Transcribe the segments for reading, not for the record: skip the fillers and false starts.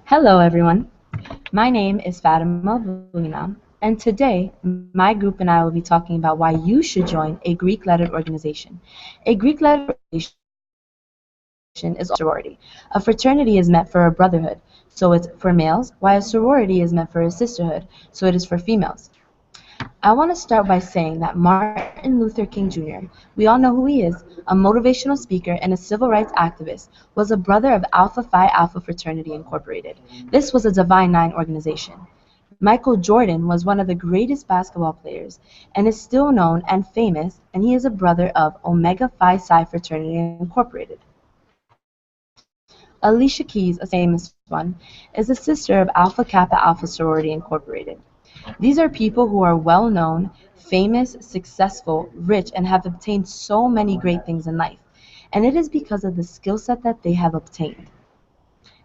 Hello, everyone. My name is Fatima Luna, and today my group and I will be talking about why you should join a Greek-lettered organization. A Greek-lettered organization is a sorority. A fraternity is meant for a brotherhood, so it's for males, while a sorority is meant for a sisterhood, so it is for females. I want to start by saying that Martin Luther King Jr., we all know who he is, a motivational speaker and a civil rights activist, was a brother of Alpha Phi Alpha Fraternity Incorporated. This was a Divine Nine organization. Michael Jordan was one of the greatest basketball players and is still known and famous, and he is a brother of Omega Phi Psi Fraternity Incorporated. Alicia Keys, a famous one, is a sister of Alpha Kappa Alpha Sorority Incorporated. These are people who are well known, famous, successful, rich, and have obtained so many great things in life. And it is because of the skill set that they have obtained.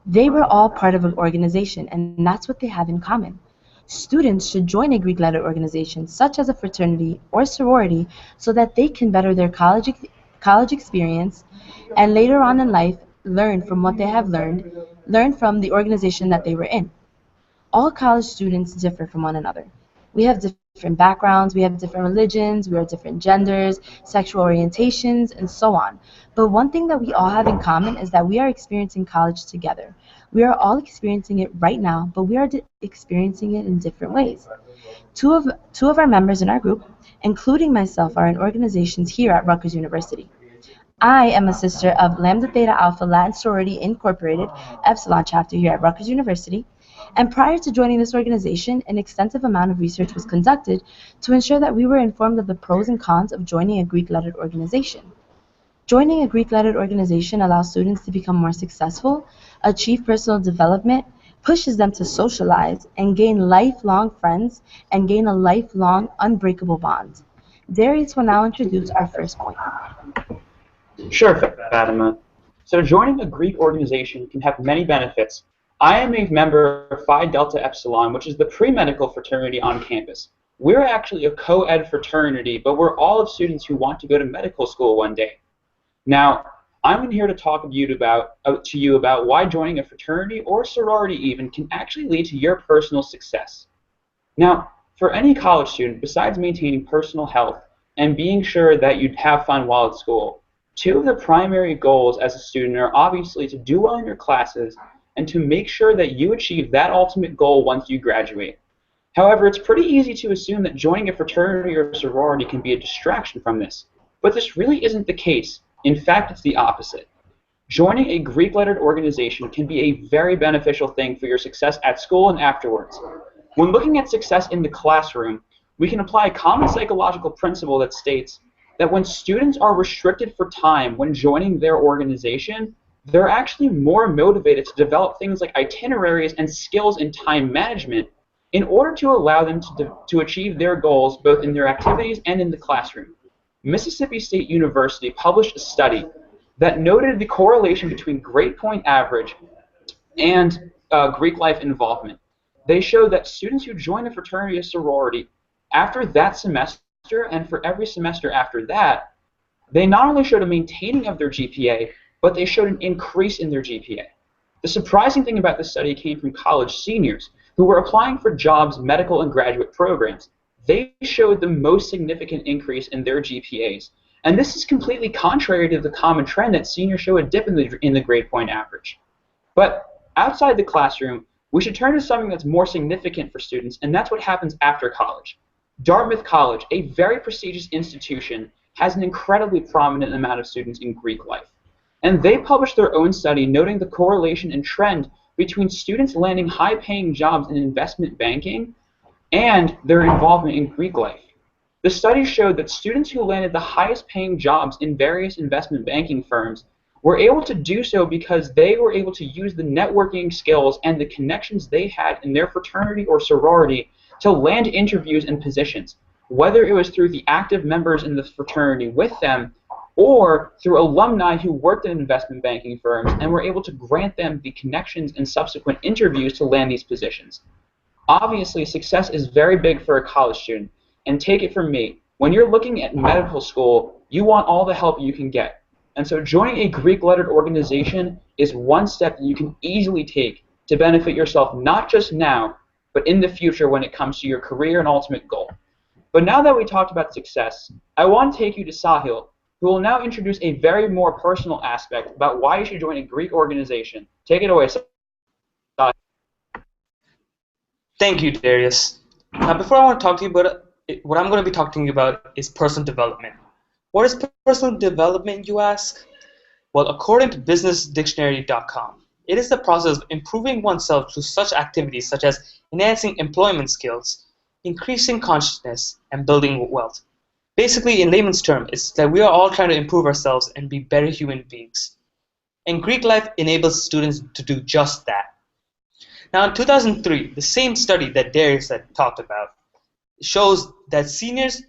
They were all part of an organization, and that's what they have in common. Students should join a Greek-lettered organization, such as a fraternity or sorority, so that they can better their college experience and later on in life learn from what they have learn from the organization that they were in. All college students differ from one another. We have different backgrounds, we have different religions, we have different genders, sexual orientations, and so on. But one thing that we all have in common is that we are experiencing college together. We are all experiencing it right now, but we are experiencing it in different ways. Two of our members in our group, including myself, are in organizations here at Rutgers University. I am a sister of Lambda Theta Alpha Latin Sorority Incorporated, Epsilon chapter here at Rutgers University, and prior to joining this organization, an extensive amount of research was conducted to ensure that we were informed of the pros and cons of joining a Greek-lettered organization. Joining a Greek-lettered organization allows students to become more successful, achieve personal development, pushes them to socialize, and gain lifelong friends, and gain a lifelong unbreakable bond. Darius will now introduce our first point. Sure, Fatima. So joining a Greek organization can have many benefits. I am a member of Phi Delta Epsilon, which is the pre-medical fraternity on campus. We're actually a co-ed fraternity, but we're all of students who want to go to medical school one day. Now, I'm here to talk to you about why joining a fraternity or sorority even can actually lead to your personal success. Now, for any college student, besides maintaining personal health and being sure that you'd have fun while at school, two of the primary goals as a student are obviously to do well in your classes and to make sure that you achieve that ultimate goal once you graduate. However, it's pretty easy to assume that joining a fraternity or sorority can be a distraction from this, but this really isn't the case. In fact, it's the opposite. Joining a Greek-lettered organization can be a very beneficial thing for your success at school and afterwards. When looking at success in the classroom, we can apply a common psychological principle that states that when students are restricted for time when joining their organization, they're actually more motivated to develop things like itineraries and skills in time management in order to allow them to achieve their goals both in their activities and in the classroom. Mississippi State University published a study that noted the correlation between grade point average and Greek life involvement. They showed that students who join a fraternity or sorority after that semester and for every semester after that, they not only showed a maintaining of their GPA, but they showed an increase in their GPA. The surprising thing about this study came from college seniors who were applying for jobs, medical, and graduate programs. They showed the most significant increase in their GPAs. And this is completely contrary to the common trend that seniors show a dip in the grade point average. But outside the classroom, we should turn to something that's more significant for students, and that's what happens after college. Dartmouth College, a very prestigious institution, has an incredibly prominent amount of students in Greek life. And they published their own study noting the correlation and trend between students landing high-paying jobs in investment banking and their involvement in Greek life. The study showed that students who landed the highest-paying jobs in various investment banking firms were able to do so because they were able to use the networking skills and the connections they had in their fraternity or sorority to land interviews and positions, whether it was through the active members in the fraternity with them or through alumni who worked in investment banking firms and were able to grant them the connections and subsequent interviews to land these positions. Obviously, success is very big for a college student, and take it from me, when you're looking at medical school, you want all the help you can get. And so joining a Greek-lettered organization is one step that you can easily take to benefit yourself not just now, but in the future when it comes to your career and ultimate goal. But now that we talked about success, I want to take you to Sahil, who will now introduce a very more personal aspect about why you should join a Greek organization. Take it away, Sahil. Thank you, Darius. Now, before I want to talk to you about what I'm going to be talking about is personal development. What is personal development, you ask? Well, according to businessdictionary.com, it is the process of improving oneself through such activities such as enhancing employment skills, increasing consciousness, and building wealth. Basically, in layman's terms, it's that we are all trying to improve ourselves and be better human beings. And Greek life enables students to do just that. Now, in 2003, the same study that Darius had talked about shows that seniors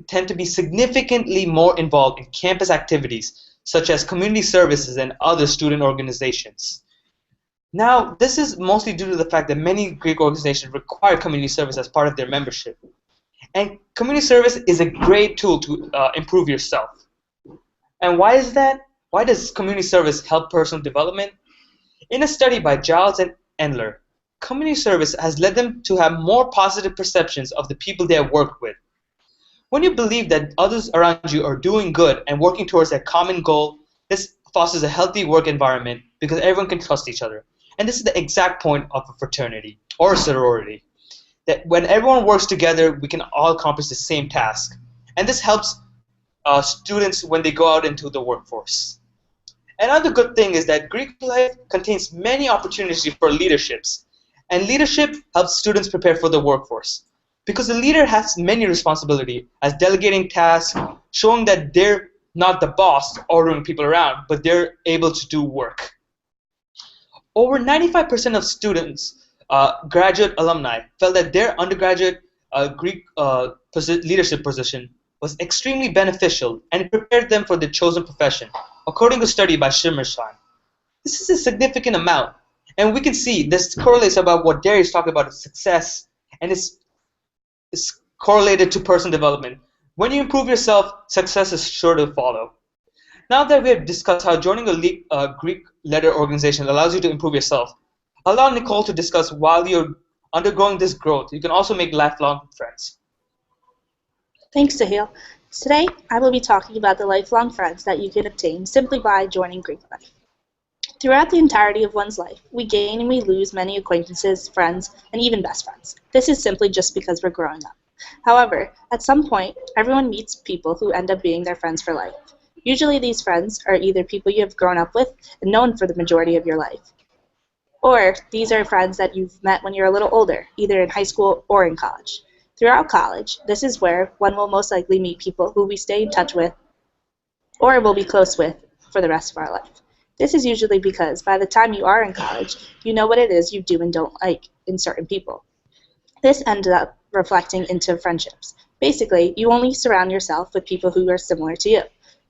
tend to be significantly more involved in campus activities, such as community services and other student organizations. Now, this is mostly due to the fact that many Greek organizations require community service as part of their membership. And community service is a great tool to improve yourself. And why is that? Why does community service help personal development? In a study by Giles and Endler, community service has led them to have more positive perceptions of the people they have worked with. When you believe that others around you are doing good and working towards a common goal, this fosters a healthy work environment because everyone can trust each other. And this is the exact point of a fraternity or a sorority. That when everyone works together, we can all accomplish the same task. And this helps students when they go out into the workforce. Another good thing is that Greek life contains many opportunities for leaderships. And leadership helps students prepare for the workforce. Because the leader has many responsibilities as delegating tasks, showing that they're not the boss ordering people around, but they're able to do work. Over 95% of students, graduate alumni, felt that their undergraduate Greek leadership position was extremely beneficial and it prepared them for their chosen profession, according to a study by Shimmersheim. This is a significant amount, and we can see this correlates about what Darius talked about success, and it's correlated to personal development. When you improve yourself, success is sure to follow. Now that we have discussed how joining a Greek-led organization allows you to improve yourself, allow Nicole to discuss while you're undergoing this growth, you can also make lifelong friends. Thanks, Sahil. Today, I will be talking about the lifelong friends that you can obtain simply by joining Greek life. Throughout the entirety of one's life, we gain and we lose many acquaintances, friends, and even best friends. This is simply just because we're growing up. However, at some point, everyone meets people who end up being their friends for life. Usually these friends are either people you have grown up with and known for the majority of your life, or these are friends that you've met when you're a little older, either in high school or in college. Throughout college, this is where one will most likely meet people who we stay in touch with or will be close with for the rest of our life. This is usually because by the time you are in college, you know what it is you do and don't like in certain people. This ends up reflecting into friendships. Basically, you only surround yourself with people who are similar to you.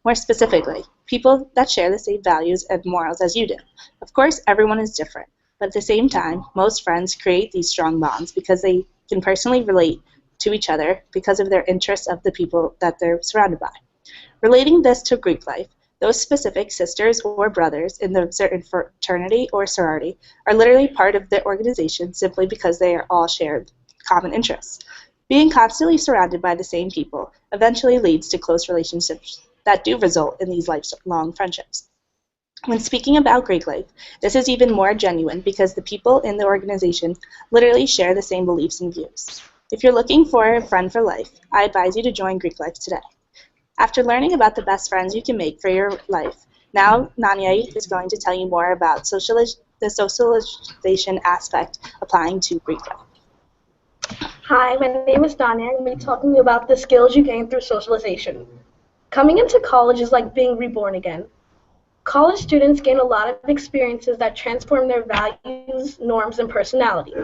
More specifically, people that share the same values and morals as you do. Of course, everyone is different, but at the same time, most friends create these strong bonds because they can personally relate to each other because of their interests of the people that they're surrounded by. Relating this to Greek life, those specific sisters or brothers in the certain fraternity or sorority are literally part of the organization simply because they are all shared common interests. Being constantly surrounded by the same people eventually leads to close relationships that do result in these lifelong friendships. When speaking about Greek life, this is even more genuine because the people in the organization literally share the same beliefs and views. If you're looking for a friend for life, I advise you to join Greek life today. After learning about the best friends you can make for your life, now Nanya is going to tell you more about the socialization aspect applying to Greek life. Hi, my name is Danya. I'm going to be talking about the skills you gain through socialization. Coming into college is like being reborn again. College students gain a lot of experiences that transform their values, norms, and personality.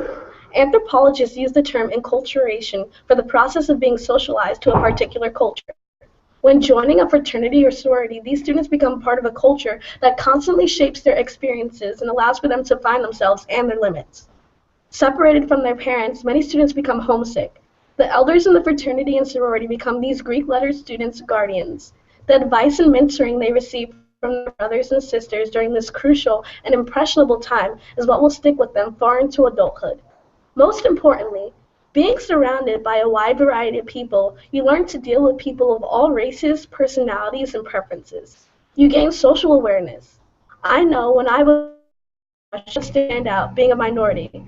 Anthropologists use the term enculturation for the process of being socialized to a particular culture. When joining a fraternity or sorority, these students become part of a culture that constantly shapes their experiences and allows for them to find themselves and their limits. Separated from their parents, many students become homesick. The elders in the fraternity and sorority become these Greek letter students' guardians. The advice and mentoring they receive from their brothers and sisters during this crucial and impressionable time is what will stick with them far into adulthood. Most importantly, being surrounded by a wide variety of people, you learn to deal with people of all races, personalities, and preferences. You gain social awareness. I know when I was I should stand out being a minority,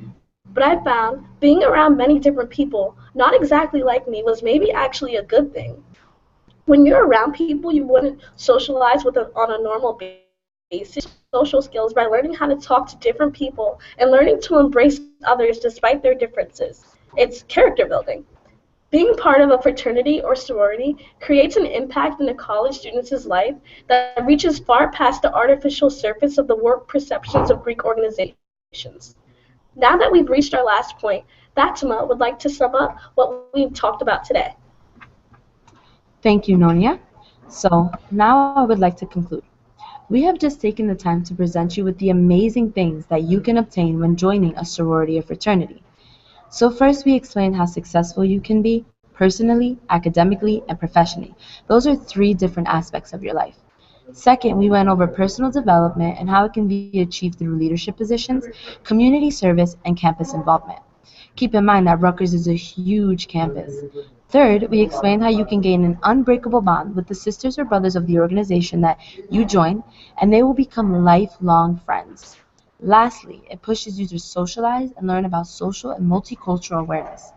but I found being around many different people, not exactly like me, was maybe actually a good thing. When you're around people you wouldn't socialize with on a normal basis, social skills by learning how to talk to different people and learning to embrace others despite their differences. It's character building. Being part of a fraternity or sorority creates an impact in a college student's life that reaches far past the artificial surface of the warped perceptions of Greek organizations. Now that we've reached our last point, Fatima would like to sum up what we've talked about today. Thank you, Nonia. So now I would like to conclude. We have just taken the time to present you with the amazing things that you can obtain when joining a sorority or fraternity. So first we explained how successful you can be personally, academically, and professionally. Those are three different aspects of your life. Second, we went over personal development and how it can be achieved through leadership positions, community service, and campus involvement. Keep in mind that Rutgers is a huge campus. Third, we explained how you can gain an unbreakable bond with the sisters or brothers of the organization that you join, and they will become lifelong friends. Lastly, it pushes you to socialize and learn about social and multicultural awareness.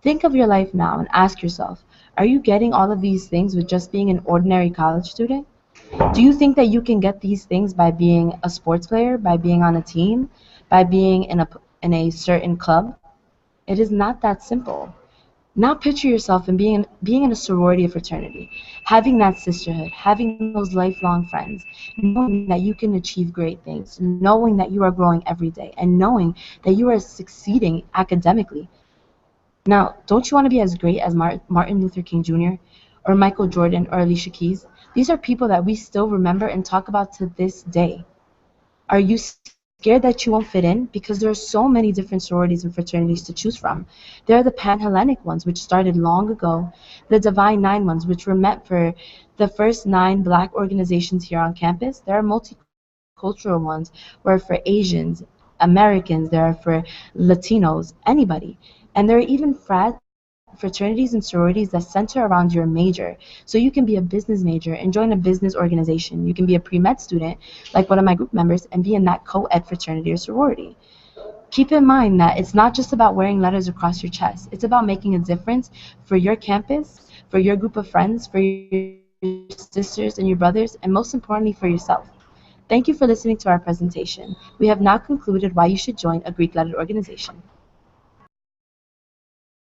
Think of your life now and ask yourself, are you getting all of these things with just being an ordinary college student? Do you think that you can get these things by being a sports player, by being on a team, by being in a certain club? It is not that simple. Now picture yourself in being in a sorority or fraternity, having that sisterhood, having those lifelong friends, knowing that you can achieve great things, knowing that you are growing every day, and knowing that you are succeeding academically. Now, don't you want to be as great as Martin Luther King Jr. or Michael Jordan or Alicia Keys? These are people that we still remember and talk about to this day. Are you scared that you won't fit in? Because there are so many different sororities and fraternities to choose from. There are the Pan-Hellenic ones, which started long ago, the Divine Nine ones, which were meant for the first 9 black organizations here on campus. There are multicultural ones, where for Asians, Americans, there are for Latinos, anybody. And there are even fraternities and sororities that center around your major. So you can be a business major and join a business organization. You can be a pre-med student, like one of my group members, and be in that co-ed fraternity or sorority. Keep in mind that it's not just about wearing letters across your chest. It's about making a difference for your campus, for your group of friends, for your sisters and your brothers, and most importantly, for yourself. Thank you for listening to our presentation. We have now concluded why you should join a Greek-led organization.